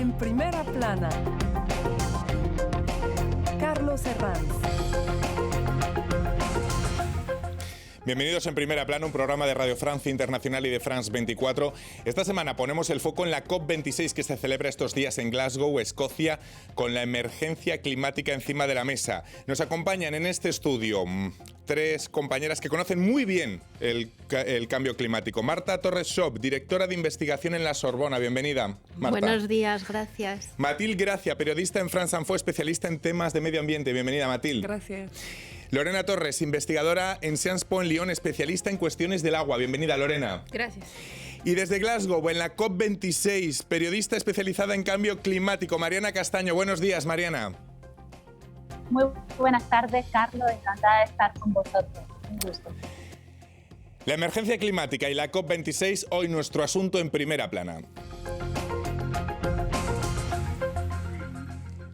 En primera plana, Carlos Herranz. Bienvenidos en Primera Plana, un programa de Radio Francia Internacional y de France 24. Esta semana ponemos el foco en la COP26 que se celebra estos días en Glasgow, Escocia, con la emergencia climática encima de la mesa. Nos acompañan en este estudio tres compañeras que conocen muy bien el cambio climático. Marta Torres-Shop, directora de investigación en la Sorbona. Bienvenida, Marta. Buenos días, gracias. Mathilde Gracia, periodista en France Info, especialista en temas de medio ambiente. Bienvenida, Mathilde. Gracias. Lorena Torres, investigadora en Sciences Po en Lyon, especialista en cuestiones del agua. Bienvenida, Lorena. Gracias. Y desde Glasgow, en la COP26, periodista especializada en cambio climático, Mariana Castaño. Buenos días, Mariana. Muy buenas tardes, Carlos. Encantada de estar con vosotros. Un gusto. La emergencia climática y la COP26, hoy nuestro asunto en Primera Plana.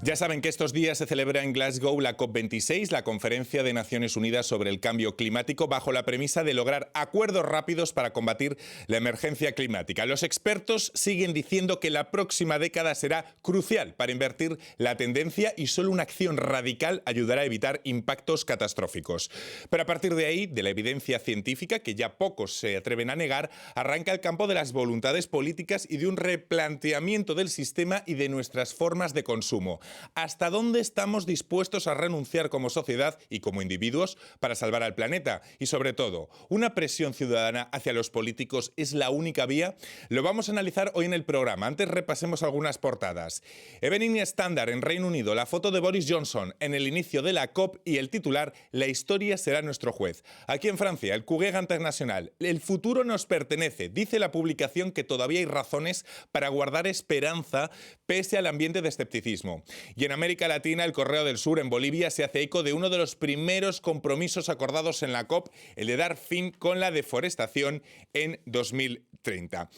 Ya saben que estos días se celebra en Glasgow la COP26, la Conferencia de Naciones Unidas sobre el Cambio Climático, bajo la premisa de lograr acuerdos rápidos para combatir la emergencia climática. Los expertos siguen diciendo que la próxima década será crucial para invertir la tendencia y solo una acción radical ayudará a evitar impactos catastróficos. Pero a partir de ahí, de la evidencia científica, que ya pocos se atreven a negar, arranca el campo de las voluntades políticas y de un replanteamiento del sistema y de nuestras formas de consumo. ¿Hasta dónde estamos dispuestos a renunciar como sociedad y como individuos para salvar al planeta? Y sobre todo, ¿una presión ciudadana hacia los políticos es la única vía? Lo vamos a analizar hoy en el programa. Antes repasemos algunas portadas. Evening Standard en Reino Unido, la foto de Boris Johnson en el inicio de la COP y el titular: La historia será nuestro juez. Aquí en Francia, el Cuguega Internacional, el futuro nos pertenece. Dice la publicación que todavía hay razones para guardar esperanza pese al ambiente de escepticismo. Y en América Latina, el Correo del Sur, en Bolivia, se hace eco de uno de los primeros compromisos acordados en la COP, el de dar fin con la deforestación en 2030.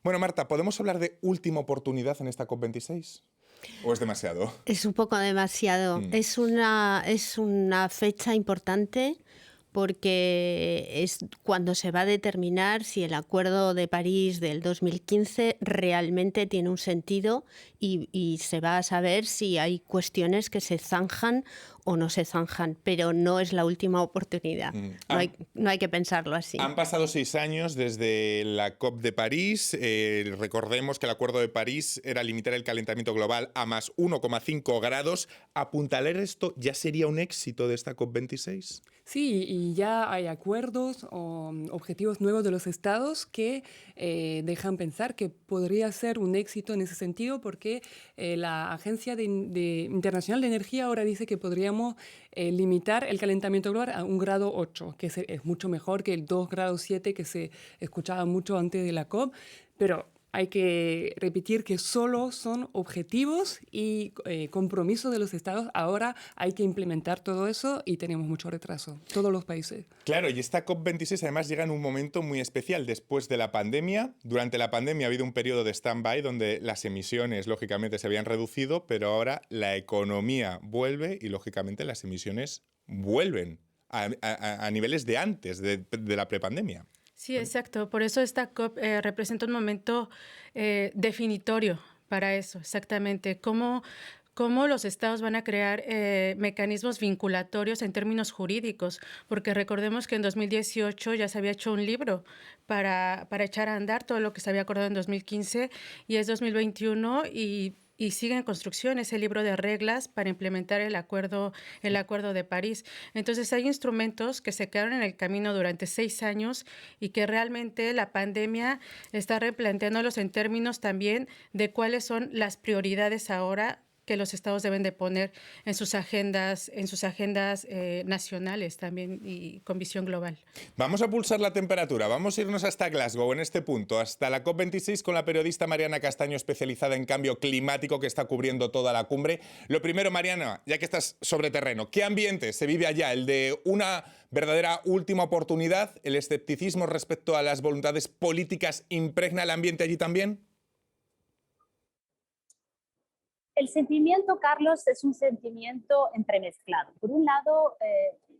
Bueno, Marta, ¿podemos hablar de última oportunidad en esta COP26? ¿O es demasiado? Es un poco demasiado. Es una fecha importante porque es cuando se va a determinar si el Acuerdo de París del 2015 realmente tiene un sentido y se va a saber si hay cuestiones que se zanjan o no se zanjan, pero no es la última oportunidad. No hay que pensarlo así. Han pasado 6 años desde la COP de París. Recordemos que el Acuerdo de París era limitar el calentamiento global a más 1,5 grados. ¿Apuntalar esto ya sería un éxito de esta COP26? Sí, y ya hay acuerdos o objetivos nuevos de los estados que dejan pensar que podría ser un éxito en ese sentido, porque la Agencia Internacional de Energía ahora dice que podríamos limitar el calentamiento global a 1,8 grados, que es mucho mejor que el 2,7 grados que se escuchaba mucho antes de la COP, pero hay que repetir que solo son objetivos y compromisos de los estados. Ahora hay que implementar todo eso y tenemos mucho retraso, todos los países. Claro, y esta COP26 además llega en un momento muy especial después de la pandemia. Durante la pandemia ha habido un periodo de stand-by donde las emisiones, lógicamente, se habían reducido, pero ahora la economía vuelve y, lógicamente, las emisiones vuelven a niveles de antes de la prepandemia. Sí, exacto. Por eso esta COP representa un momento definitorio para eso, exactamente. Cómo los estados van a crear mecanismos vinculatorios en términos jurídicos, porque recordemos que en 2018 ya se había hecho un libro para echar a andar todo lo que se había acordado en 2015 y es 2021 y sigue en construcción ese libro de reglas para implementar el acuerdo de París. Entonces hay instrumentos que se quedaron en el camino durante 6 años y que realmente la pandemia está replanteándolos en términos también de cuáles son las prioridades ahora que los estados deben de poner en sus agendas nacionales también y con visión global. Vamos a pulsar la temperatura, vamos a irnos hasta Glasgow en este punto, hasta la COP26 con la periodista Mariana Castaño, especializada en cambio climático, que está cubriendo toda la cumbre. Lo primero, Mariana, ya que estás sobre terreno, ¿qué ambiente se vive allá? ¿El de una verdadera última oportunidad? ¿El escepticismo respecto a las voluntades políticas impregna el ambiente allí también? El sentimiento, Carlos, es un sentimiento entremezclado. Por un lado,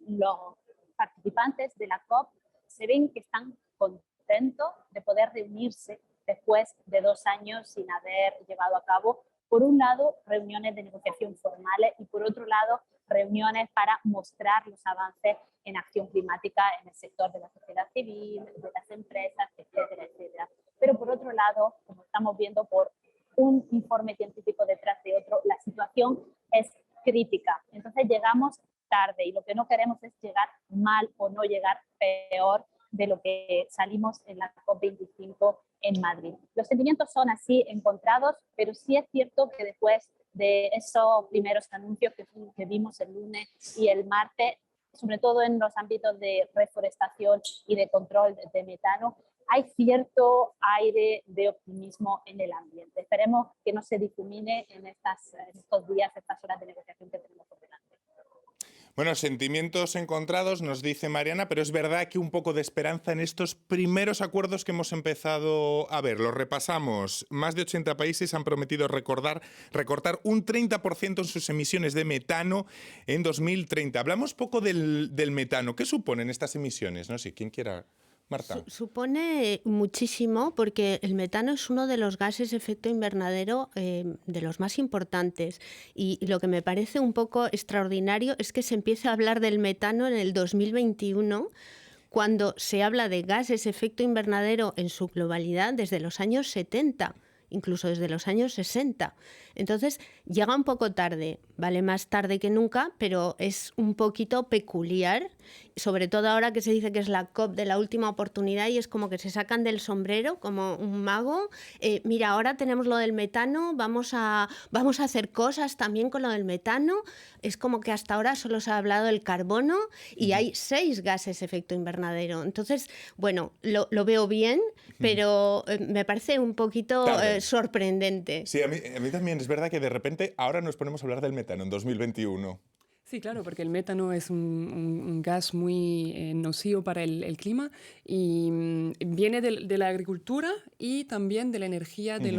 los participantes de la COP se ven que están contentos de poder reunirse después de 2 años sin haber llevado a cabo, por un lado, reuniones de negociación formales y por otro lado, reuniones para mostrar los avances en acción climática en el sector de la sociedad civil, de las empresas, etcétera, etcétera. Pero por otro lado, como estamos viendo por un informe científico detrás de otro, la situación es crítica. Entonces llegamos tarde y lo que no queremos es llegar mal o no llegar peor de lo que salimos en la COP25 en Madrid. Los sentimientos son así encontrados, pero sí es cierto que después de esos primeros anuncios que vimos el lunes y el martes, sobre todo en los ámbitos de reforestación y de control de metano, hay cierto aire de optimismo en el ambiente. Esperemos que no se difumine en estos días, estas horas de negociación que tenemos por delante. Bueno, sentimientos encontrados, nos dice Mariana, pero es verdad que un poco de esperanza en estos primeros acuerdos que hemos empezado a ver. Los repasamos. Más de 80 países han prometido recortar un 30% en sus emisiones de metano en 2030. Hablamos poco del metano. ¿Qué suponen estas emisiones? No sé, ¿quién quiera? Marta. Supone muchísimo porque el metano es uno de los gases de efecto invernadero de los más importantes y lo que me parece un poco extraordinario es que se empiece a hablar del metano en el 2021 cuando se habla de gases de efecto invernadero en su globalidad desde los años 70, incluso desde los años 60. Entonces llega un poco tarde, vale más tarde que nunca, pero es un poquito peculiar, sobre todo ahora que se dice que es la COP de la última oportunidad y es como que se sacan del sombrero como un mago. Mira, ahora tenemos lo del metano, vamos a hacer cosas también con lo del metano. Es como que hasta ahora solo se ha hablado del carbono y hay 6 gases de efecto invernadero. Entonces, bueno, lo veo bien, pero me parece un poquito sorprendente. Sí, a mí también es verdad que de repente ahora nos ponemos a hablar del metano en 2021. Sí, claro, porque el metano es un gas muy nocivo para el clima y viene de la agricultura y también de la energía de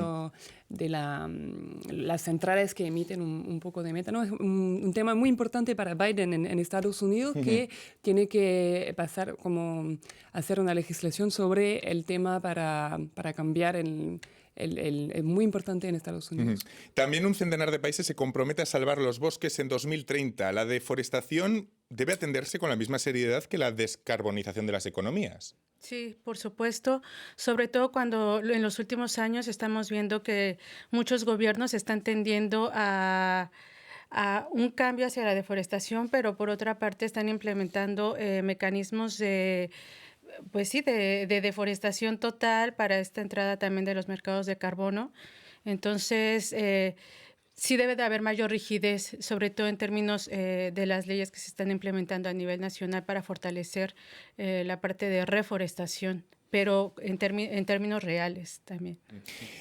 las centrales que emiten un poco de metano. Es un tema muy importante para Biden en Estados Unidos que tiene que pasar como hacer una legislación sobre el tema para cambiar es muy importante en Estados Unidos. También un centenar de países se compromete a salvar los bosques en 2030. La deforestación debe atenderse con la misma seriedad que la descarbonización de las economías. Sí, por supuesto, sobre todo cuando en los últimos años estamos viendo que muchos gobiernos están tendiendo a un cambio hacia la deforestación, pero por otra parte están implementando mecanismos de deforestación total para esta entrada también de los mercados de carbono. Entonces, sí debe de haber mayor rigidez, sobre todo en términos de las leyes que se están implementando a nivel nacional para fortalecer la parte de reforestación, pero en términos reales también.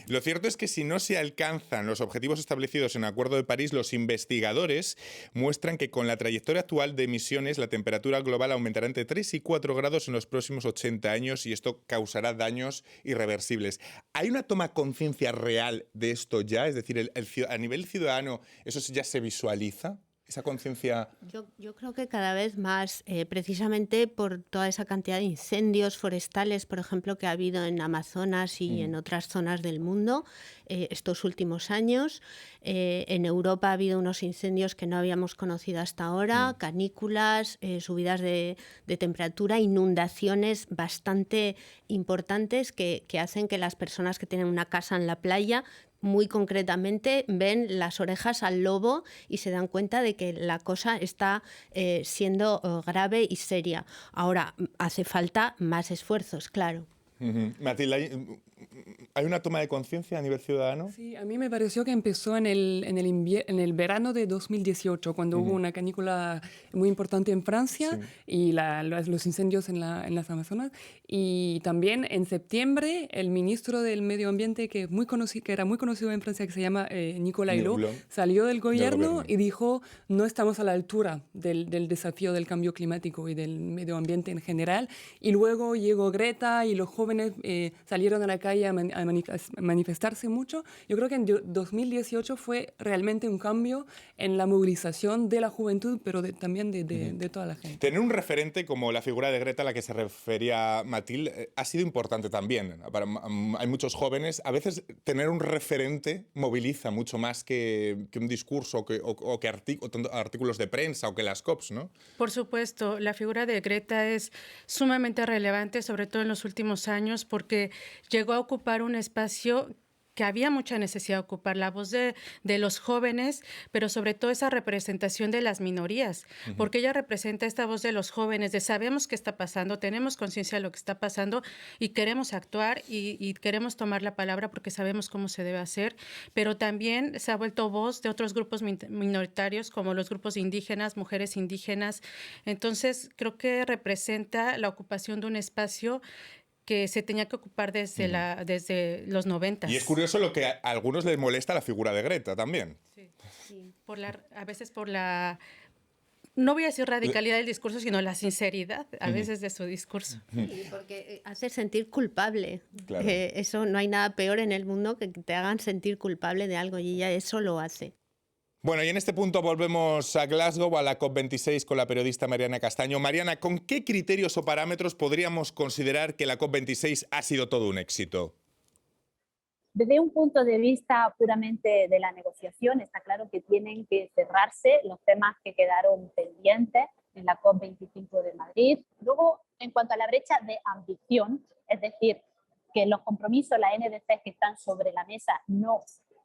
Lo cierto es que si no se alcanzan los objetivos establecidos en el Acuerdo de París, los investigadores muestran que con la trayectoria actual de emisiones, la temperatura global aumentará entre 3 y 4 grados en los próximos 80 años y esto causará daños irreversibles. ¿Hay una toma de conciencia real de esto ya? Es decir, a nivel ciudadano, ¿eso ya se visualiza? Esa conciencia. Yo creo que cada vez más, precisamente por toda esa cantidad de incendios forestales, por ejemplo, que ha habido en Amazonas y en otras zonas del mundo estos últimos años. En Europa ha habido unos incendios que no habíamos conocido hasta ahora, canículas, subidas de temperatura, inundaciones bastante importantes que hacen que las personas que tienen una casa en la playa muy concretamente ven las orejas al lobo y se dan cuenta de que la cosa está siendo grave y seria. Ahora, hace falta más esfuerzos, claro. Matilda, ¿hay una toma de conciencia a nivel ciudadano? Sí, a mí me pareció que empezó en el verano de 2018, cuando hubo una canícula muy importante en Francia y los incendios en las Amazonas. Y también en septiembre, el ministro del Medio Ambiente, que era muy conocido en Francia, que se llama Nicolas Hulot, salió del gobierno y dijo, no estamos a la altura del desafío del cambio climático y del medio ambiente en general. Y luego llegó Greta y los jóvenes salieron a la calle a manifestarse mucho. Yo creo que en 2018 fue realmente un cambio en la movilización de la juventud, pero también de toda la gente. Tener un referente como la figura de Greta a la que se refería Mathilde ha sido importante también. Hay muchos jóvenes, a veces tener un referente moviliza mucho más que un discurso o que artículos de prensa o que las COPs, ¿no? Por supuesto, la figura de Greta es sumamente relevante, sobre todo en los últimos años, porque llegó a ocupar un espacio que había mucha necesidad de ocupar, la voz de los jóvenes, pero sobre todo esa representación de las minorías, porque ella representa esta voz de los jóvenes, de sabemos qué está pasando, tenemos conciencia de lo que está pasando y queremos actuar y queremos tomar la palabra porque sabemos cómo se debe hacer, pero también se ha vuelto voz de otros grupos minoritarios como los grupos indígenas, mujeres indígenas. Entonces, creo que representa la ocupación de un espacio que se tenía que ocupar desde los 90. Y es curioso lo que a algunos les molesta la figura de Greta también. Sí. A veces por la, no voy a decir radicalidad del discurso, sino la sinceridad a veces de su discurso. Sí, porque hace sentir culpable. Claro. Eso, no hay nada peor en el mundo que te hagan sentir culpable de algo y ella eso lo hace. Bueno, y en este punto volvemos a Glasgow, a la COP26, con la periodista Mariana Castaño. Mariana, ¿con qué criterios o parámetros podríamos considerar que la COP26 ha sido todo un éxito? Desde un punto de vista puramente de la negociación, está claro que tienen que cerrarse los temas que quedaron pendientes en la COP25 de Madrid. Luego, en cuanto a la brecha de ambición, es decir, que los compromisos, las NDC que están sobre la mesa, no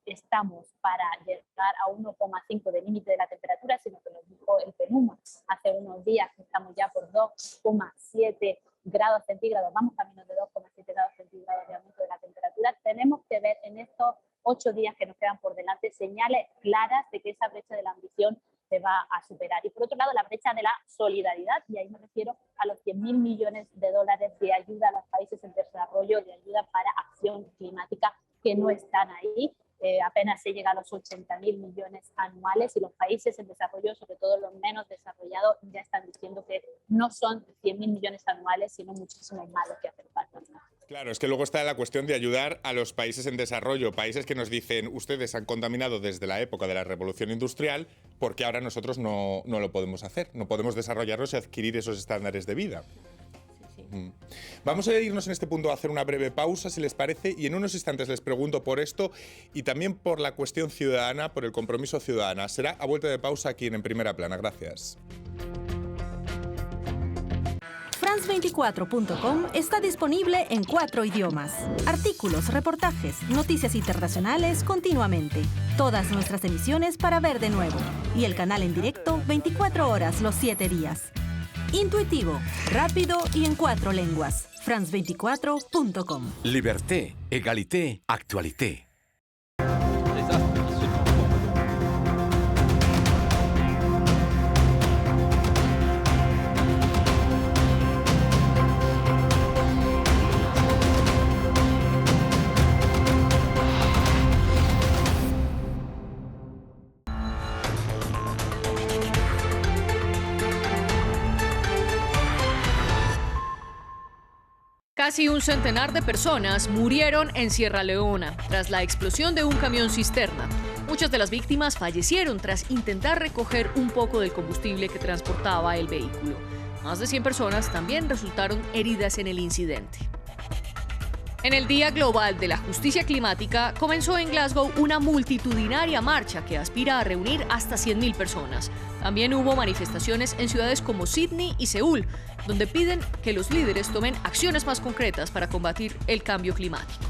estamos para llegar a 1,5 de límite de la temperatura, sino que nos dijo el PNUMA hace unos días que estamos ya por 2,7 grados centígrados, vamos camino de 2,7 grados centígrados de aumento de la temperatura. Tenemos que ver en estos 8 días que nos quedan por delante señales claras de que esa brecha de la ambición se va a superar. Y por otro lado, la brecha de la solidaridad, y ahí me refiero a los 100.000 millones de dólares de ayuda a los países en desarrollo, de ayuda para acción climática, que no están ahí. Apenas se llega a los 80.000 millones anuales y los países en desarrollo, sobre todo los menos desarrollados, ya están diciendo que no son 100.000 millones anuales, sino muchísimos más los que hacen falta. Claro, es que luego está la cuestión de ayudar a los países en desarrollo, países que nos dicen, ustedes han contaminado desde la época de la revolución industrial, porque ahora nosotros no lo podemos hacer, no podemos desarrollarnos y adquirir esos estándares de vida. Vamos a irnos en este punto a hacer una breve pausa, si les parece, y en unos instantes les pregunto por esto y también por la cuestión ciudadana, por el compromiso ciudadano. Será a vuelta de pausa aquí en Primera Plana. Gracias. France24.com está disponible en 4 idiomas. Artículos, reportajes, noticias internacionales continuamente. Todas nuestras emisiones para ver de nuevo. Y el canal en directo 24 horas los 7 días. Intuitivo, rápido y en 4 lenguas. France24.com. Liberté, égalité, actualité. Casi un centenar de personas murieron en Sierra Leona tras la explosión de un camión cisterna. Muchas de las víctimas fallecieron tras intentar recoger un poco del combustible que transportaba el vehículo. Más de 100 personas también resultaron heridas en el incidente. En el Día Global de la Justicia Climática, comenzó en Glasgow una multitudinaria marcha que aspira a reunir hasta 100.000 personas. También hubo manifestaciones en ciudades como Sydney y Seúl, donde piden que los líderes tomen acciones más concretas para combatir el cambio climático.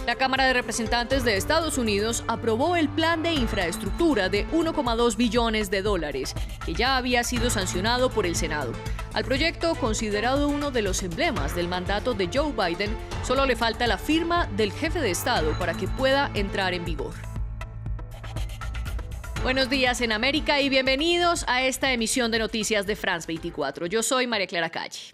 La Cámara de Representantes de Estados Unidos aprobó el plan de infraestructura de $1,2 billones, que ya había sido sancionado por el Senado. Al proyecto, considerado uno de los emblemas del mandato de Joe Biden, solo le falta la firma del jefe de Estado para que pueda entrar en vigor. Buenos días en América y bienvenidos a esta emisión de noticias de France 24. Yo soy María Clara Calle.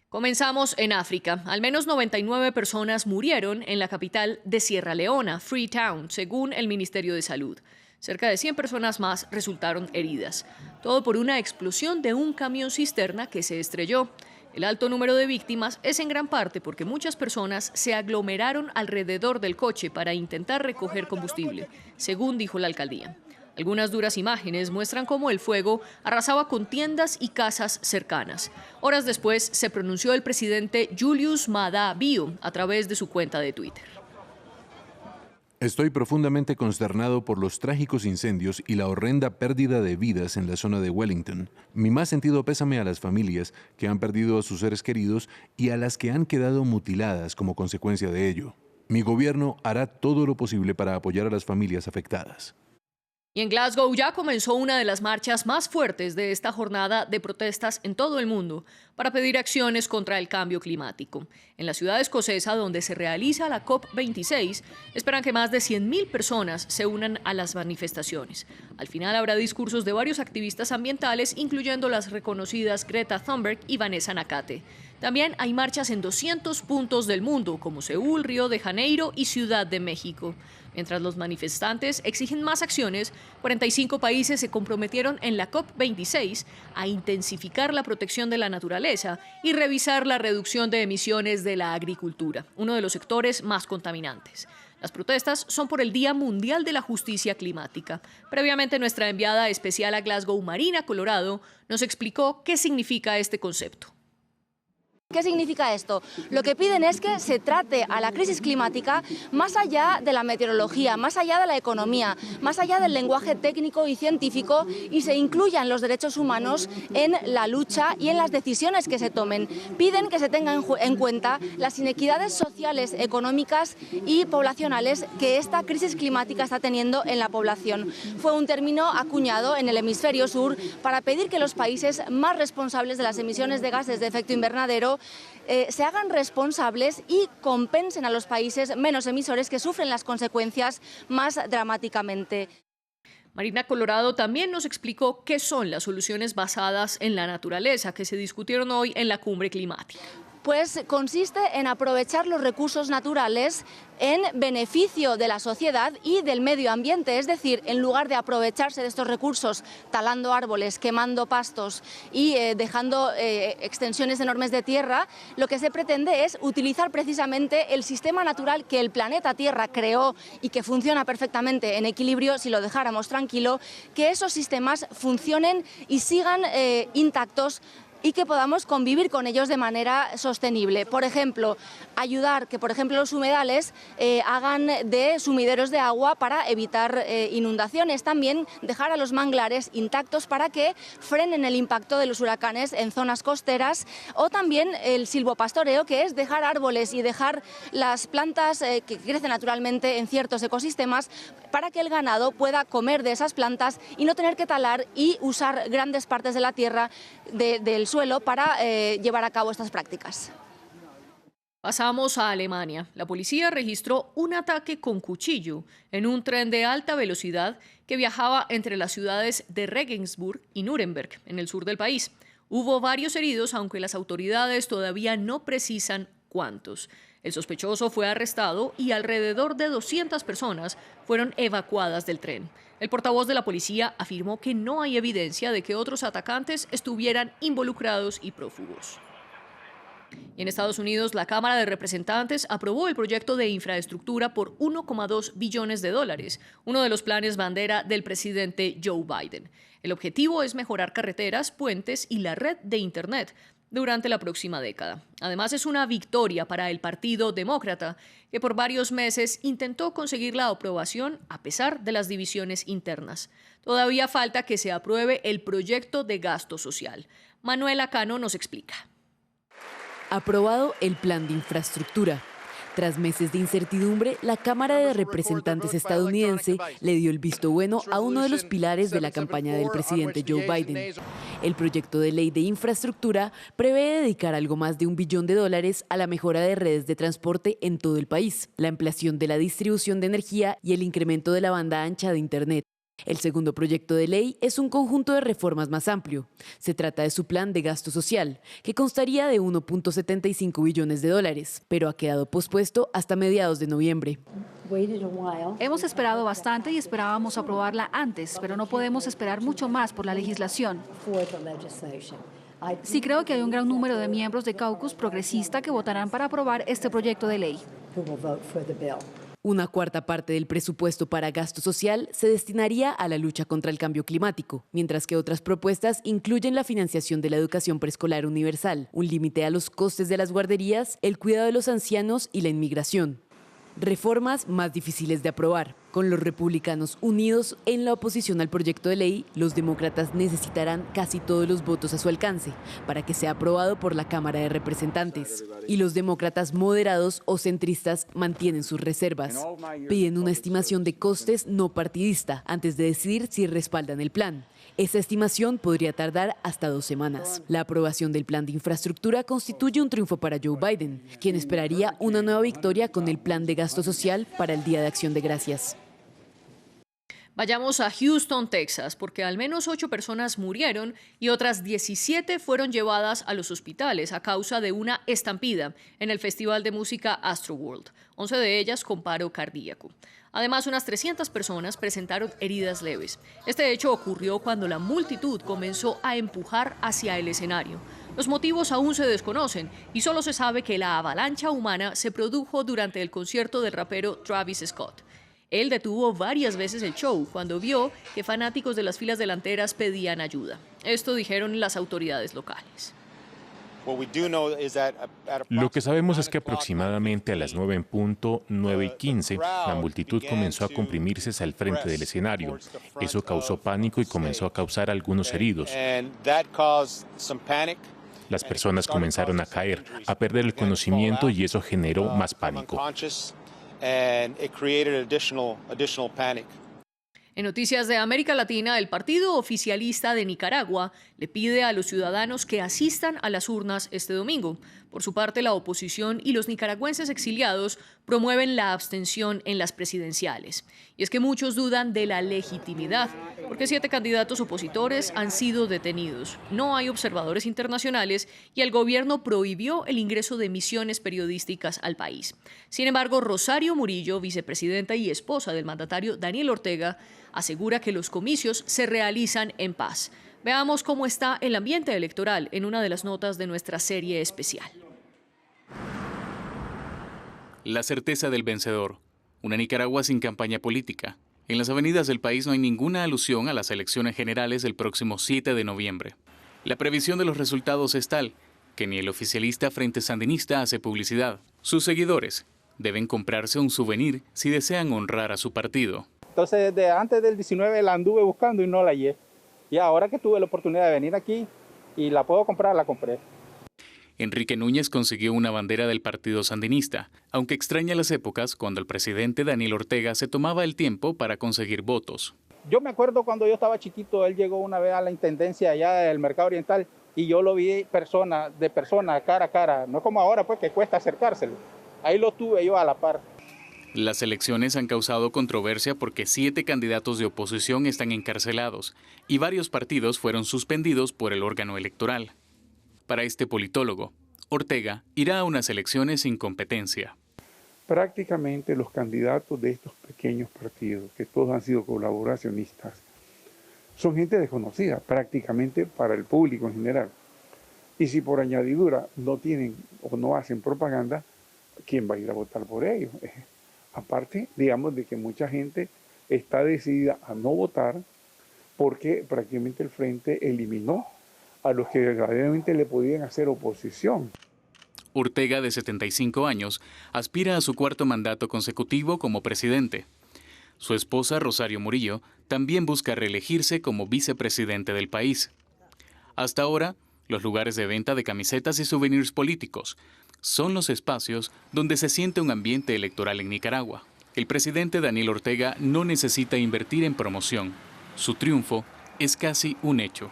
Comenzamos en África. Al menos 99 personas murieron en la capital de Sierra Leona, Freetown, según el Ministerio de Salud. Cerca de 100 personas más resultaron heridas. Todo por una explosión de un camión cisterna que se estrelló. El alto número de víctimas es en gran parte porque muchas personas se aglomeraron alrededor del coche para intentar recoger combustible, según dijo la alcaldía. Algunas duras imágenes muestran cómo el fuego arrasaba con tiendas y casas cercanas. Horas después se pronunció el presidente Julius Maada Bio a través de su cuenta de Twitter. Estoy profundamente consternado por los trágicos incendios y la horrenda pérdida de vidas en la zona de Wellington. Mi más sentido pésame a las familias que han perdido a sus seres queridos y a las que han quedado mutiladas como consecuencia de ello. Mi gobierno hará todo lo posible para apoyar a las familias afectadas. Y en Glasgow ya comenzó una de las marchas más fuertes de esta jornada de protestas en todo el mundo para pedir acciones contra el cambio climático. En la ciudad escocesa, donde se realiza la COP26, esperan que más de 100.000 personas se unan a las manifestaciones. Al final habrá discursos de varios activistas ambientales, incluyendo las reconocidas Greta Thunberg y Vanessa Nakate. También hay marchas en 200 puntos del mundo, como Seúl, Río de Janeiro y Ciudad de México. Mientras los manifestantes exigen más acciones, 45 países se comprometieron en la COP26 a intensificar la protección de la naturaleza y revisar la reducción de emisiones de la agricultura, uno de los sectores más contaminantes. Las protestas son por el Día Mundial de la Justicia Climática. Previamente, nuestra enviada especial a Glasgow, Marina Colorado, nos explicó qué significa este concepto. ¿Qué significa esto? Lo que piden es que se trate a la crisis climática más allá de la meteorología, más allá de la economía, más allá del lenguaje técnico y científico, y se incluyan los derechos humanos en la lucha y en las decisiones que se tomen. Piden que se tengan en cuenta las inequidades sociales, económicas y poblacionales que esta crisis climática está teniendo en la población. Fue un término acuñado en el hemisferio sur para pedir que los países más responsables de las emisiones de gases de efecto invernadero se hagan responsables y compensen a los países menos emisores que sufren las consecuencias más dramáticamente. Marina Colorado también nos explicó qué son las soluciones basadas en la naturaleza que se discutieron hoy en la cumbre climática. Pues consiste en aprovechar los recursos naturales en beneficio de la sociedad y del medio ambiente, es decir, en lugar de aprovecharse de estos recursos talando árboles, quemando pastos y dejando extensiones enormes de tierra, lo que se pretende es utilizar precisamente el sistema natural que el planeta Tierra creó y que funciona perfectamente en equilibrio si lo dejáramos tranquilo, que esos sistemas funcionen y sigan intactos y que podamos convivir con ellos de manera sostenible. Por ejemplo, ayudar que, por ejemplo, los humedales hagan de sumideros de agua para evitar inundaciones. También dejar a los manglares intactos para que frenen el impacto de los huracanes en zonas costeras. O también el silvopastoreo, que es dejar árboles y dejar las plantas que crecen naturalmente en ciertos ecosistemas para que el ganado pueda comer de esas plantas y no tener que talar y usar grandes partes de la tierra del suelo para llevar a cabo estas prácticas. Pasamos a Alemania. La policía registró un ataque con cuchillo en un tren de alta velocidad que viajaba entre las ciudades de Regensburg y Nuremberg, en el sur del país. Hubo varios heridos, aunque las autoridades todavía no precisan cuántos. El sospechoso fue arrestado y alrededor de 200 personas fueron evacuadas del tren. El portavoz de la policía afirmó que no hay evidencia de que otros atacantes estuvieran involucrados y prófugos. Y en Estados Unidos, la Cámara de Representantes aprobó el proyecto de infraestructura por $1,2 billones, uno de los planes bandera del presidente Joe Biden. El objetivo es mejorar carreteras, puentes y la red de Internet durante la próxima década. Además, es una victoria para el Partido Demócrata, que por varios meses intentó conseguir la aprobación a pesar de las divisiones internas. Todavía falta que se apruebe el proyecto de gasto social. Manuela Cano nos explica. Aprobado el plan de infraestructura. Tras meses de incertidumbre, la Cámara de Representantes estadounidense le dio el visto bueno a uno de los pilares de la campaña del presidente Joe Biden. El proyecto de ley de infraestructura prevé dedicar algo más de $1 billón a la mejora de redes de transporte en todo el país, la ampliación de la distribución de energía y el incremento de la banda ancha de Internet. El segundo proyecto de ley es un conjunto de reformas más amplio. Se trata de su plan de gasto social, que constaría de $1,75 billones, pero ha quedado pospuesto hasta mediados de noviembre. Hemos esperado bastante y esperábamos aprobarla antes, pero no podemos esperar mucho más por la legislación. Sí creo que hay un gran número de miembros de caucus progresista que votarán para aprobar este proyecto de ley. Una cuarta parte del presupuesto para gasto social se destinaría a la lucha contra el cambio climático, mientras que otras propuestas incluyen la financiación de la educación preescolar universal, un límite a los costes de las guarderías, el cuidado de los ancianos y la inmigración. Reformas más difíciles de aprobar. Con los republicanos unidos en la oposición al proyecto de ley, los demócratas necesitarán casi todos los votos a su alcance para que sea aprobado por la Cámara de Representantes. Y los demócratas moderados o centristas mantienen sus reservas. Piden una estimación de costes no partidista antes de decidir si respaldan el plan. Esa estimación podría tardar hasta 2 semanas. La aprobación del plan de infraestructura constituye un triunfo para Joe Biden, quien esperaría una nueva victoria con el plan de gasto social para el Día de Acción de Gracias. Vayamos a Houston, Texas, porque al menos 8 personas murieron y otras 17 fueron llevadas a los hospitales a causa de una estampida en el festival de música Astroworld, 11 de ellas con paro cardíaco. Además, unas 300 personas presentaron heridas leves. Este hecho ocurrió cuando la multitud comenzó a empujar hacia el escenario. Los motivos aún se desconocen y solo se sabe que la avalancha humana se produjo durante el concierto del rapero Travis Scott. Él detuvo varias veces el show cuando vio que fanáticos de las filas delanteras pedían ayuda. Esto dijeron las autoridades locales. Lo que sabemos es que aproximadamente a las 9 en punto, 9:15, la multitud comenzó a comprimirse hacia el frente del escenario. Eso causó pánico y comenzó a causar algunos heridos. Las personas comenzaron a caer, a perder el conocimiento y eso generó más pánico. En noticias de América Latina, el partido oficialista de Nicaragua le pide a los ciudadanos que asistan a las urnas este domingo. Por su parte, la oposición y los nicaragüenses exiliados promueven la abstención en las presidenciales. Y es que muchos dudan de la legitimidad, porque 7 candidatos opositores han sido detenidos. No hay observadores internacionales y el gobierno prohibió el ingreso de misiones periodísticas al país. Sin embargo, Rosario Murillo, vicepresidenta y esposa del mandatario Daniel Ortega, asegura que los comicios se realizan en paz. Veamos cómo está el ambiente electoral en una de las notas de nuestra serie especial. La certeza del vencedor. Una Nicaragua sin campaña política. En las avenidas del país no hay ninguna alusión a las elecciones generales del próximo 7 de noviembre. La previsión de los resultados es tal que ni el oficialista Frente Sandinista hace publicidad. Sus seguidores deben comprarse un souvenir si desean honrar a su partido. Entonces, desde antes del 19 la anduve buscando y no la hallé. Y ahora que tuve la oportunidad de venir aquí y la puedo comprar, la compré. Enrique Núñez consiguió una bandera del partido sandinista, aunque extraña las épocas cuando el presidente Daniel Ortega se tomaba el tiempo para conseguir votos. Yo me acuerdo cuando yo estaba chiquito, él llegó una vez a la intendencia allá del Mercado Oriental y yo lo vi de persona, cara a cara. No como ahora, pues, que cuesta acercárselo. Ahí lo tuve yo a la par. Las elecciones han causado controversia porque 7 candidatos de oposición están encarcelados y varios partidos fueron suspendidos por el órgano electoral. Para este politólogo, Ortega irá a unas elecciones sin competencia. Prácticamente los candidatos de estos pequeños partidos, que todos han sido colaboracionistas, son gente desconocida prácticamente para el público en general. Y si por añadidura no tienen o no hacen propaganda, ¿quién va a ir a votar por ellos? Aparte, digamos, de que mucha gente está decidida a no votar porque prácticamente el Frente eliminó a los que verdaderamente le podían hacer oposición. Ortega, de 75 años, aspira a su 4º mandato consecutivo como presidente. Su esposa, Rosario Murillo, también busca reelegirse como vicepresidente del país. Hasta ahora, los lugares de venta de camisetas y souvenirs políticos son los espacios donde se siente un ambiente electoral en Nicaragua. El presidente Daniel Ortega no necesita invertir en promoción. Su triunfo es casi un hecho.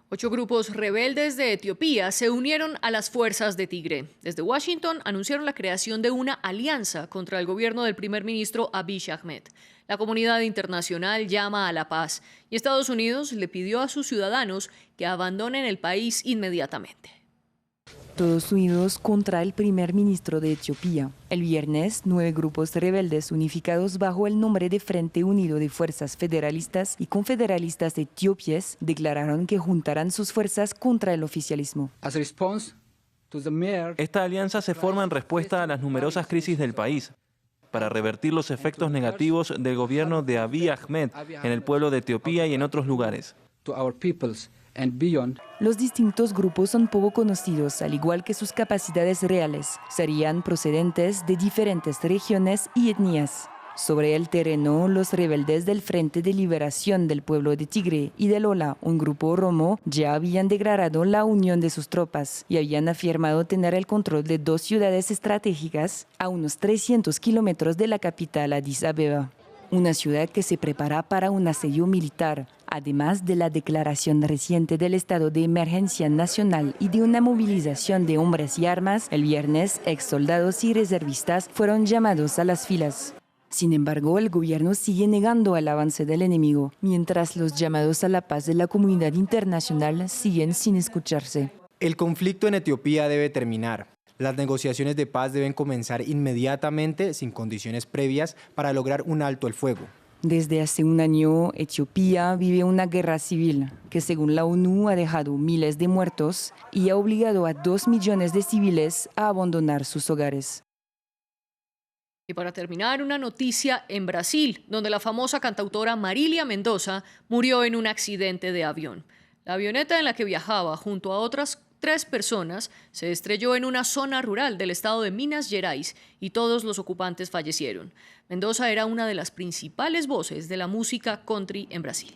8 grupos rebeldes de Etiopía se unieron a las fuerzas de Tigre. Desde Washington anunciaron la creación de una alianza contra el gobierno del primer ministro Abiy Ahmed. La comunidad internacional llama a la paz y Estados Unidos le pidió a sus ciudadanos que abandonen el país inmediatamente. todos unidos contra el primer ministro de Etiopía. El viernes, 9 grupos rebeldes unificados bajo el nombre de Frente Unido de Fuerzas Federalistas y Confederalistas Etíopes declararon que juntarán sus fuerzas contra el oficialismo. Esta alianza se forma en respuesta a las numerosas crisis del país, para revertir los efectos negativos del gobierno de Abiy Ahmed en el pueblo de Etiopía y en otros lugares. Los distintos grupos son poco conocidos, al igual que sus capacidades reales. Serían procedentes de diferentes regiones y etnias. Sobre el terreno, los rebeldes del Frente de Liberación del Pueblo de Tigre y del Ola, un grupo oromo, ya habían declarado la unión de sus tropas y habían afirmado tener el control de 2 ciudades estratégicas a unos 300 kilómetros de la capital Addis Abeba. Una ciudad que se prepara para un asedio militar, además de la declaración reciente del estado de emergencia nacional y de una movilización de hombres y armas. El viernes, exsoldados y reservistas fueron llamados a las filas. Sin embargo, el gobierno sigue negando el avance del enemigo, mientras los llamados a la paz de la comunidad internacional siguen sin escucharse. El conflicto en Etiopía debe terminar. Las negociaciones de paz deben comenzar inmediatamente, sin condiciones previas, para lograr un alto el fuego. Desde hace un año, Etiopía vive una guerra civil que, según la ONU, ha dejado miles de muertos y ha obligado a 2 millones de civiles a abandonar sus hogares. Y para terminar, una noticia en Brasil, donde la famosa cantautora Marília Mendonça murió en un accidente de avión. La avioneta en la que viajaba junto a otras 3 personas se estrelló en una zona rural del estado de Minas Gerais y todos los ocupantes fallecieron. Mendonça era una de las principales voces de la música country en Brasil.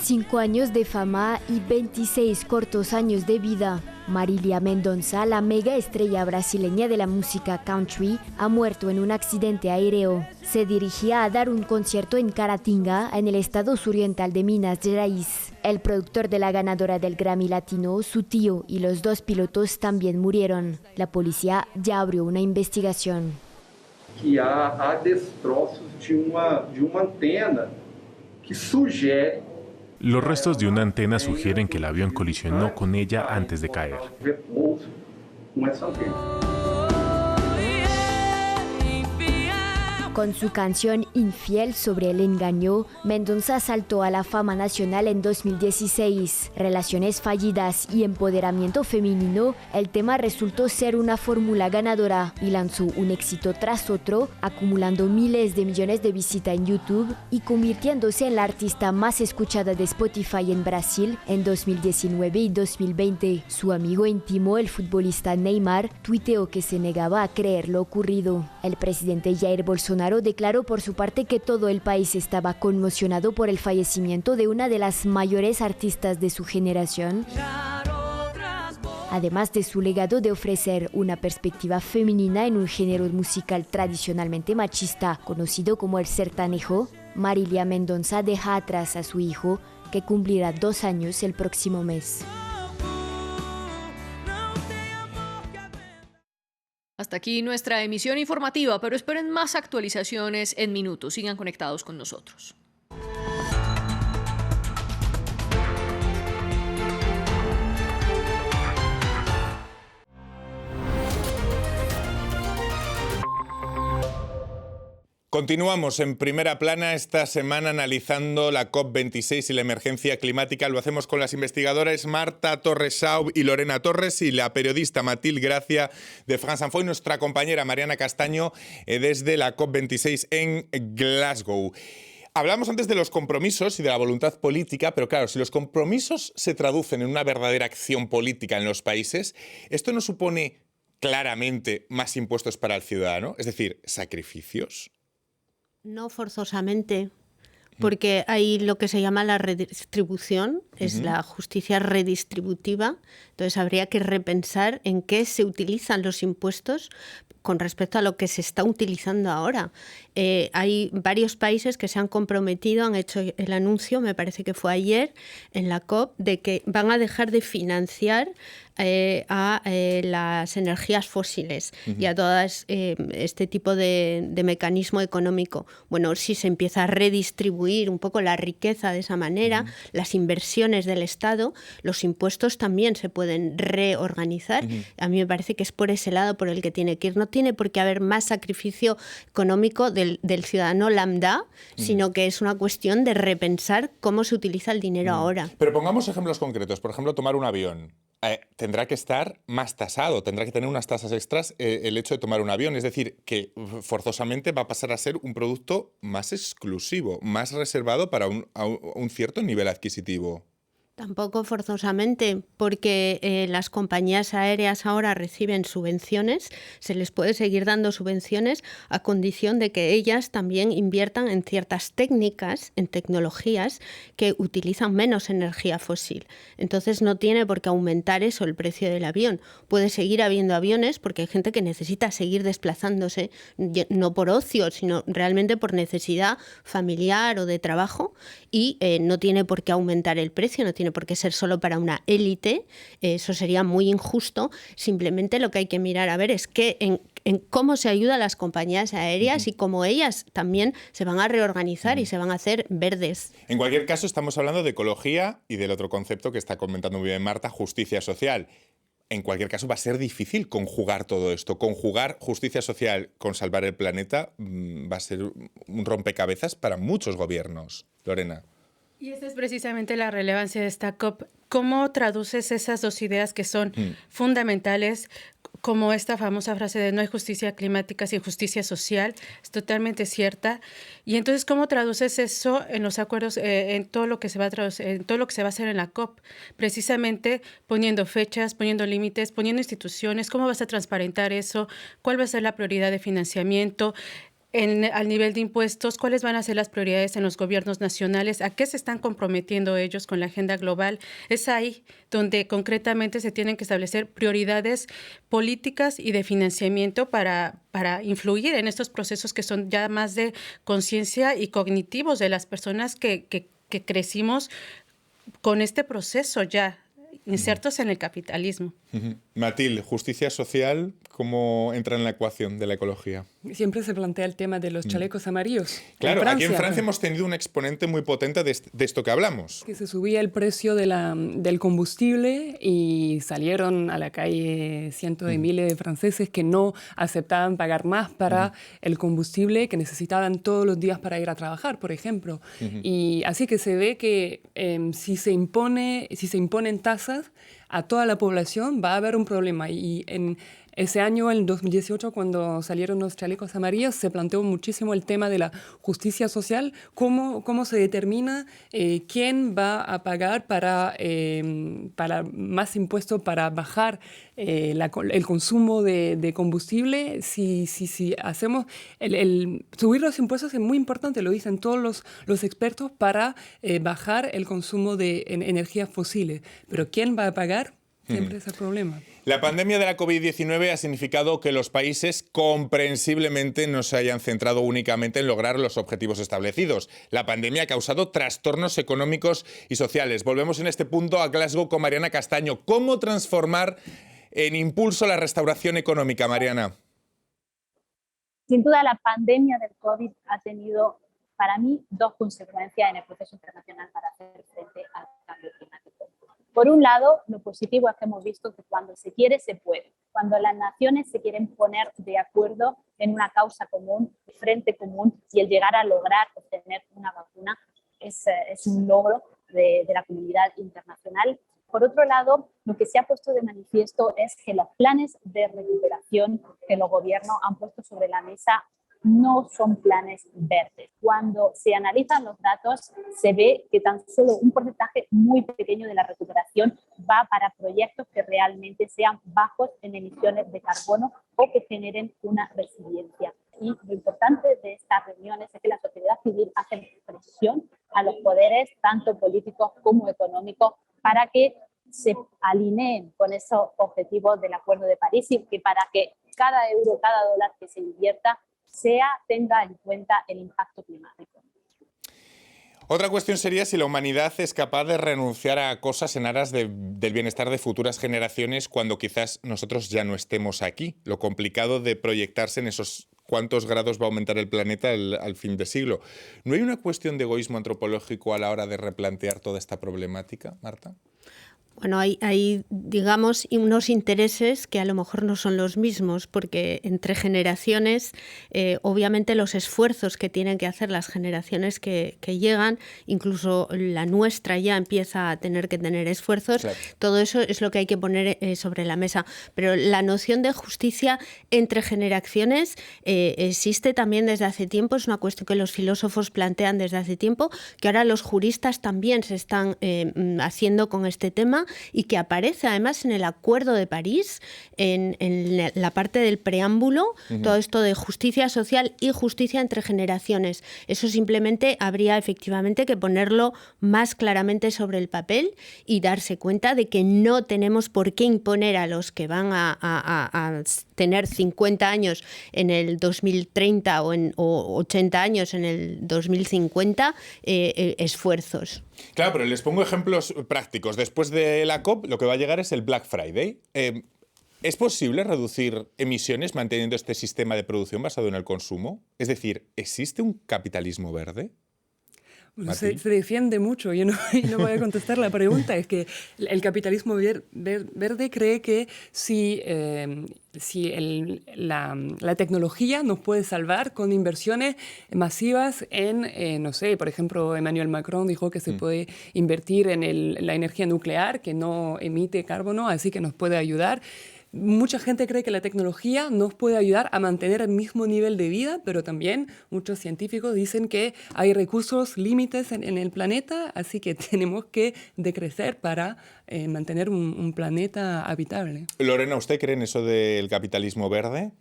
5 años de fama y 26 cortos años de vida. Marília Mendonça, la mega estrella brasileña de la música country, ha muerto en un accidente aéreo. Se dirigía a dar un concierto en Caratinga, en el estado suroriental de Minas Gerais. El productor de la ganadora del Grammy Latino, su tío y los 2 pilotos también murieron. La policía ya abrió una investigación. Que há destroços de uma antena que sugiere. Los restos de una antena sugieren que el avión colisionó con ella antes de caer. Con su canción Infiel sobre el engaño, Mendonça saltó a la fama nacional en 2016. Relaciones fallidas y empoderamiento femenino, el tema resultó ser una fórmula ganadora y lanzó un éxito tras otro, acumulando miles de millones de visitas en YouTube y convirtiéndose en la artista más escuchada de Spotify en Brasil en 2019 y 2020. Su amigo íntimo, el futbolista Neymar, tuiteó que se negaba a creer lo ocurrido. El presidente Jair Bolsonaro declaró por su parte que todo el país estaba conmocionado por el fallecimiento de una de las mayores artistas de su generación, además de su legado de ofrecer una perspectiva femenina en un género musical tradicionalmente machista conocido como el sertanejo. Marília Mendonça deja atrás a su hijo, que cumplirá 2 años el próximo mes. Hasta aquí nuestra emisión informativa, pero esperen más actualizaciones en minutos. Sigan conectados con nosotros. Continuamos en Primera Plana esta semana analizando la COP26 y la emergencia climática. Lo hacemos con las investigadoras Marta Torres-Saub y Lorena Torres y la periodista Mathilde Gracia de France Info y nuestra compañera Mariana Castaño desde la COP26 en Glasgow. Hablamos antes de los compromisos y de la voluntad política, pero claro, si los compromisos se traducen en una verdadera acción política en los países, ¿esto no supone claramente más impuestos para el ciudadano? Es decir, sacrificios. No forzosamente, porque hay lo que se llama la redistribución, es la justicia redistributiva. Entonces habría que repensar en qué se utilizan los impuestos con respecto a lo que se está utilizando ahora. Hay varios países que se han comprometido, han hecho el anuncio, me parece que fue ayer, en la COP, de que van a dejar de financiar a las energías fósiles y a todo este tipo de mecanismo económico. Bueno, si se empieza a redistribuir un poco la riqueza de esa manera, las inversiones del Estado, los impuestos también se pueden reorganizar. A mí me parece que es por ese lado por el que tiene que ir. No tiene por qué haber más sacrificio económico del ciudadano lambda, sino que es una cuestión de repensar cómo se utiliza el dinero ahora. Pero pongamos ejemplos concretos. Por ejemplo, tomar un avión. Tendrá que estar más tasado, tendrá que tener unas tasas extras el hecho de tomar un avión. Es decir, que forzosamente va a pasar a ser un producto más exclusivo, más reservado para un cierto nivel adquisitivo. Tampoco forzosamente, porque las compañías aéreas ahora reciben subvenciones, se les puede seguir dando subvenciones a condición de que ellas también inviertan en ciertas técnicas, en tecnologías que utilizan menos energía fósil. Entonces no tiene por qué aumentar eso el precio del avión. Puede seguir habiendo aviones porque hay gente que necesita seguir desplazándose, no por ocio, sino realmente por necesidad familiar o de trabajo, y no tiene por qué aumentar el precio, no tiene por qué ser solo para una élite, eso sería muy injusto. Simplemente lo que hay que mirar a ver es en cómo se ayuda a las compañías aéreas y cómo ellas también se van a reorganizar y se van a hacer verdes. En cualquier caso, estamos hablando de ecología y del otro concepto que está comentando muy bien Marta, justicia social. En cualquier caso, va a ser difícil conjugar todo esto. Conjugar justicia social con salvar el planeta va a ser un rompecabezas para muchos gobiernos. Lorena. Y esa es precisamente la relevancia de esta COP. ¿Cómo traduces esas dos ideas que son fundamentales, como esta famosa frase de no hay justicia climática sin justicia social? Es totalmente cierta. Y entonces, ¿cómo traduces eso en los acuerdos, en todo lo que se va a traducir, en todo lo que se va a hacer en la COP? Precisamente poniendo fechas, poniendo límites, poniendo instituciones. ¿Cómo vas a transparentar eso? ¿Cuál va a ser la prioridad de financiamiento? Al nivel de impuestos, ¿cuáles van a ser las prioridades en los gobiernos nacionales? ¿A qué se están comprometiendo ellos con la agenda global? Es ahí donde concretamente se tienen que establecer prioridades políticas y de financiamiento para influir en estos procesos que son ya más de conciencia y cognitivos de las personas que crecimos con este proceso ya insertos en el capitalismo. Matilde, justicia social, ¿cómo entra en la ecuación de la ecología? Siempre se plantea el tema de los chalecos amarillos. Claro, aquí en Francia hemos tenido un exponente muy potente de esto que hablamos. Que se subía el precio del combustible y salieron a la calle cientos de miles de franceses que no aceptaban pagar más para el combustible que necesitaban todos los días para ir a trabajar, por ejemplo. Y así que se ve que si se imponen tasas a toda la población, va a haber un problema. Y en ese año, en 2018, cuando salieron los chalecos amarillos, se planteó muchísimo el tema de la justicia social, cómo se determina quién va a pagar para más impuestos para bajar el consumo de combustible. Si hacemos subir los impuestos es muy importante, lo dicen todos los expertos, para bajar el consumo de energías fósiles. Pero ¿quién va a pagar? Siempre es el problema. La pandemia de la COVID-19 ha significado que los países comprensiblemente no se hayan centrado únicamente en lograr los objetivos establecidos. La pandemia ha causado trastornos económicos y sociales. Volvemos en este punto a Glasgow con Mariana Castaño. ¿Cómo transformar en impulso la restauración económica, Mariana? Sin duda, la pandemia del COVID ha tenido, para mí, dos consecuencias en el proceso internacional para hacer frente al cambio climático. Por un lado, lo positivo es que hemos visto que cuando se quiere, se puede. Cuando las naciones se quieren poner de acuerdo en una causa común, frente común, y el llegar a lograr obtener una vacuna es un logro de la comunidad internacional. Por otro lado, lo que se ha puesto de manifiesto es que los planes de recuperación que los gobiernos han puesto sobre la mesa no son planes verdes. Cuando se analizan los datos, se ve que tan solo un porcentaje muy pequeño de la recuperación va para proyectos que realmente sean bajos en emisiones de carbono o que generen una resiliencia. Y lo importante de estas reuniones es que la sociedad civil hace presión a los poderes, tanto políticos como económicos, para que se alineen con esos objetivos del Acuerdo de París y que para que cada euro, cada dólar que se invierta tenga en cuenta el impacto climático. Otra cuestión sería si la humanidad es capaz de renunciar a cosas en aras del bienestar de futuras generaciones cuando quizás nosotros ya no estemos aquí. Lo complicado de proyectarse en esos cuántos grados va a aumentar el planeta al fin de siglo. ¿No hay una cuestión de egoísmo antropológico a la hora de replantear toda esta problemática, Marta? Bueno, hay, digamos, unos intereses que a lo mejor no son los mismos, porque entre generaciones, obviamente los esfuerzos que tienen que hacer las generaciones que llegan, incluso la nuestra ya empieza a tener que tener esfuerzos, claro. Todo eso es lo que hay que poner sobre la mesa. Pero la noción de justicia entre generaciones existe también desde hace tiempo, es una cuestión que los filósofos plantean desde hace tiempo, que ahora los juristas también se están haciendo con este tema, y que aparece además en el Acuerdo de París, en la parte del preámbulo, todo esto de justicia social y justicia entre generaciones. Eso simplemente habría efectivamente que ponerlo más claramente sobre el papel y darse cuenta de que no tenemos por qué imponer a los que van a tener 50 años en el 2030 o 80 años en el 2050 esfuerzos. Claro, pero les pongo ejemplos prácticos. Después de la COP, lo que va a llegar es el Black Friday. ¿Es posible reducir emisiones manteniendo este sistema de producción basado en el consumo? Es decir, ¿existe un capitalismo verde? Bueno, se defiende mucho. Yo no voy a contestar la pregunta. Es que el capitalismo verde cree que si la tecnología nos puede salvar con inversiones masivas en, no sé, por ejemplo, Emmanuel Macron dijo que se puede invertir en la energía nuclear, que no emite carbono, así que nos puede ayudar. Mucha gente cree que la tecnología nos puede ayudar a mantener el mismo nivel de vida, pero también muchos científicos dicen que hay recursos límites en el planeta, así que tenemos que decrecer para mantener un planeta habitable. Lorena, ¿usted cree en eso del capitalismo verde?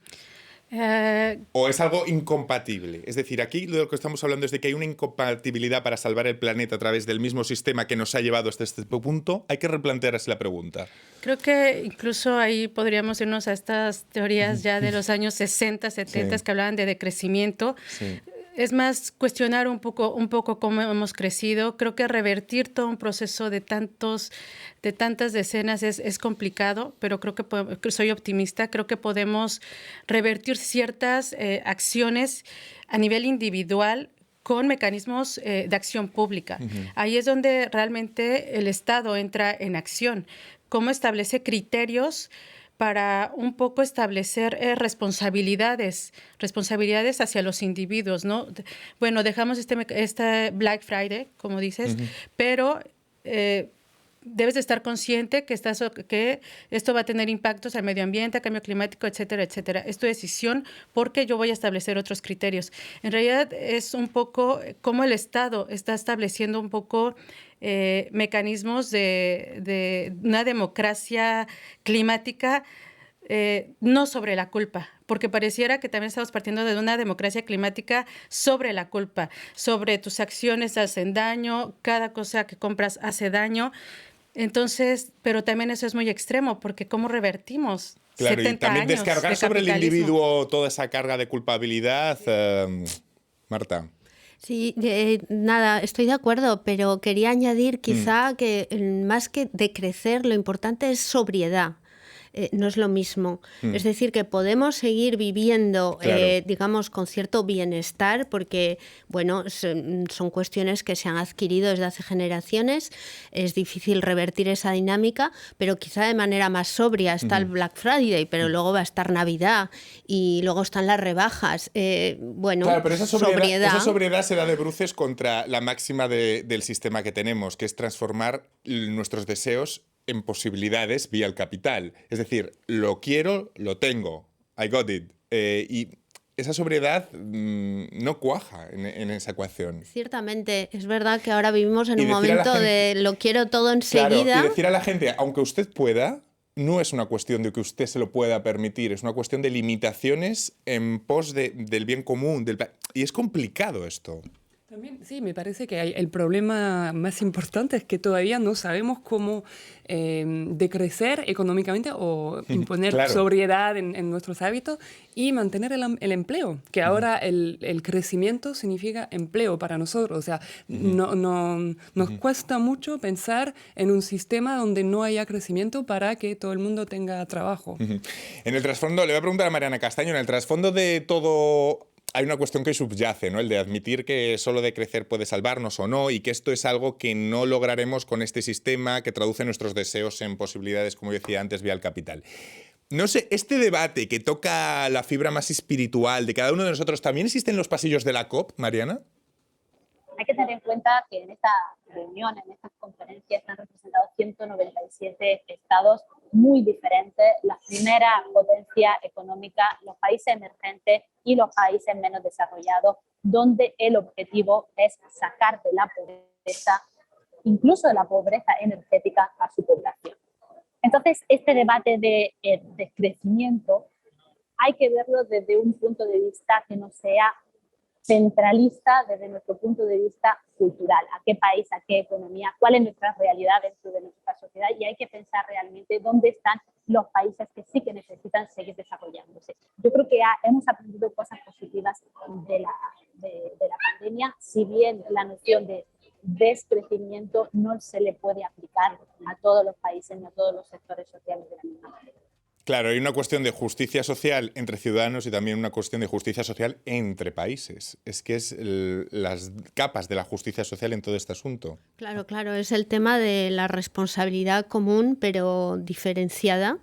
¿O es algo incompatible? Es decir, aquí lo que estamos hablando es de que hay una incompatibilidad para salvar el planeta a través del mismo sistema que nos ha llevado hasta este punto. Hay que replantearse la pregunta. Creo que incluso ahí podríamos irnos a estas teorías ya de los años 60, 70 que hablaban de decrecimiento. Sí. Es más cuestionar un poco cómo hemos crecido. Creo que revertir todo un proceso de tantas decenas es complicado, pero creo que soy optimista. Creo que podemos revertir ciertas acciones a nivel individual con mecanismos de acción pública. Ahí es donde realmente el Estado entra en acción. Cómo establece criterios para un poco establecer responsabilidades hacia los individuos, ¿no? Bueno, dejamos este Black Friday, como dices, pero debes de estar consciente que esto va a tener impactos al medio ambiente, al cambio climático, etcétera, etcétera. Es tu decisión porque yo voy a establecer otros criterios. En realidad es un poco cómo el Estado está estableciendo un poco mecanismos de una democracia climática, no sobre la culpa, porque pareciera que también estamos partiendo de una democracia climática sobre la culpa, sobre tus acciones hacen daño, cada cosa que compras hace daño. Entonces, pero también eso es muy extremo, porque ¿cómo revertimos? Claro, 70 y también años descargar de sobre el individuo toda esa carga de culpabilidad. Marta. Sí, nada, estoy de acuerdo, pero quería añadir quizá que más que decrecer, lo importante es sobriedad. No es lo mismo. Es decir, que podemos seguir viviendo, claro, digamos, con cierto bienestar, porque, bueno, son cuestiones que se han adquirido desde hace generaciones. Es difícil revertir esa dinámica, pero quizá de manera más sobria. Está el Black Friday, pero luego va a estar Navidad y luego están las rebajas. Bueno, claro, pero esa sobriedad se da de bruces contra la máxima del sistema que tenemos, que es transformar nuestros deseos en posibilidades vía el capital. Es decir, lo quiero, lo tengo. I got it. Y esa sobriedad no cuaja en esa ecuación. Ciertamente. Es verdad que ahora vivimos en un momento de lo quiero todo enseguida. Claro, y decir a la gente, aunque usted pueda, no es una cuestión de que usted se lo pueda permitir, es una cuestión de limitaciones en pos del bien común. Y es complicado esto. También, sí, me parece que el problema más importante es que todavía no sabemos cómo decrecer económicamente o imponer sobriedad en nuestros hábitos y mantener el empleo, que ahora el crecimiento significa empleo para nosotros. O sea, nos cuesta mucho pensar en un sistema donde no haya crecimiento para que todo el mundo tenga trabajo. En el trasfondo, le voy a preguntar a Mariana Castaño, en el trasfondo de todo hay una cuestión que subyace, ¿no? El de admitir que solo de crecer puede salvarnos o no, y que esto es algo que no lograremos con este sistema que traduce nuestros deseos en posibilidades, como yo decía antes, vía el capital. No sé, este debate que toca la fibra más espiritual de cada uno de nosotros, ¿también existe en los pasillos de la COP, Mariana? Hay que tener en cuenta que en esta reunión, en estas conferencias, están representados 197 estados muy diferentes, la primera potencia económica, los países emergentes y los países menos desarrollados, donde el objetivo es sacar de la pobreza, incluso de la pobreza energética, a su población. Entonces, este debate de crecimiento hay que verlo desde un punto de vista que no sea centralista, desde nuestro punto de vista cultural, a qué país, a qué economía, cuál es nuestra realidad dentro de nuestra sociedad, y hay que pensar realmente dónde están los países que sí que necesitan seguir desarrollándose. Yo creo que hemos aprendido cosas positivas de la pandemia, si bien la noción de descrecimiento no se le puede aplicar a todos los países ni a todos los sectores sociales de la misma manera. Claro, hay una cuestión de justicia social entre ciudadanos y también una cuestión de justicia social entre países. Es que es las capas de la justicia social en todo este asunto. Claro, claro, es el tema de la responsabilidad común pero diferenciada,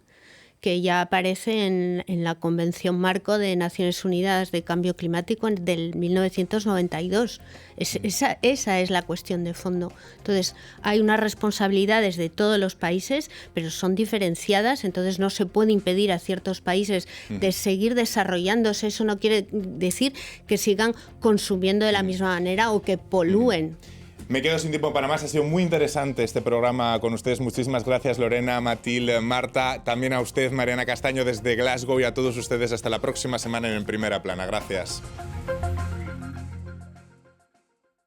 que ya aparece en la Convención Marco de Naciones Unidas de Cambio Climático del 1992. Esa es la cuestión de fondo. Entonces, hay unas responsabilidades de todos los países, pero son diferenciadas, entonces no se puede impedir a ciertos países de seguir desarrollándose. Eso no quiere decir que sigan consumiendo de la misma manera o que polúen. Me quedo sin tiempo para más. Ha sido muy interesante este programa con ustedes. Muchísimas gracias, Lorena, Matilde, Marta. También a usted, Mariana Castaño, desde Glasgow, y a todos ustedes hasta la próxima semana en Primera Plana. Gracias.